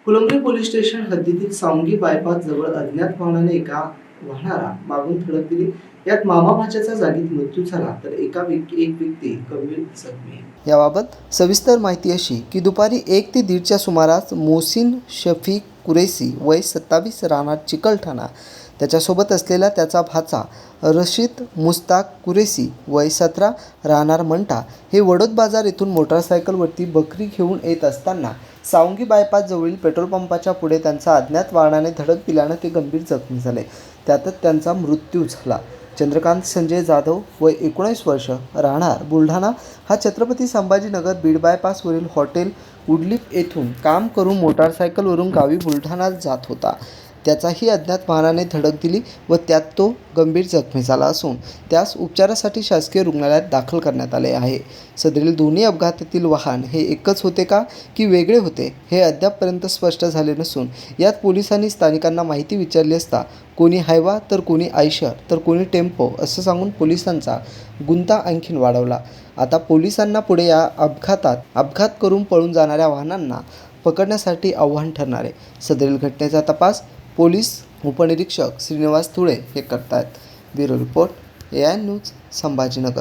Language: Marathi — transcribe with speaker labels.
Speaker 1: फुलंब्री पोलीस स्टेशन हद्दीतील सावंगी बायपास जवळ अज्ञात वाहनाने एका वाहनाला मागून धडक दिली। यात मामा भाच्याचा जागीच मृत्यू झाला तर एक व्यक्ती गंभीर जखमी आहे। याबाबत सविस्तर माहिती अशी की दुपारी 1 ते 1:30च्या सुमारास मोहसिन शफीक कुरेशी वय 27 राहणार चिकलठाणा त्याच्यासोबत असलेला त्याचा भाचा रशीद मुस्ताक कुरेशी वय 17 राहणार मंठा हे वडोद बाजार येथून मोटारसायकलवरती बकरी घेऊन येत असताना सावंगी बायपास जवळील पेट्रोल पंपाच्या पुढे त्यांचा अज्ञात वाहनाने धडक दिल्यानं ते गंभीर जखमी झाले। त्यातच त्यांचा मृत्यू झाला। चंद्रकांत संजय जाधव वय 19 वर्ष राहणार बुलढाणा हा छत्रपती संभाजीनगर बीड बायपासवरील हॉटेल वुडलिप येथून काम करून मोटारसायकलवरून गावी बुलढाण्यात जात होता। त्याचाही अज्ञात वाहनाने धडक दिली व त्यात तो गंभीर जखमी झाला असून त्यास उपचारासाठी शासकीय रुग्णालयात दाखल करण्यात आले आहे। सदरील दोन्ही अपघातातील वाहन हे एकच होते का की वेगळे होते हे अद्यापपर्यंत स्पष्ट झाले नसून यात पोलिसांनी स्थानिकांना माहिती विचारली असता कोणी हायवा तर कोणी आयशर तर कोणी टेम्पो असं सांगून पोलिसांचा गुंता आणखीन वाढवला। आता पोलिसांना पुढे या अपघात करून पळून जाणाऱ्या वाहनांना पकडण्यासाठी आव्हान ठरणार आहे। सदरील घटनेचा तपास पोलीस उपनिरीक्षक श्रीनिवास तुळे हे करतायत। Bureau report AI news Sambhajinagar.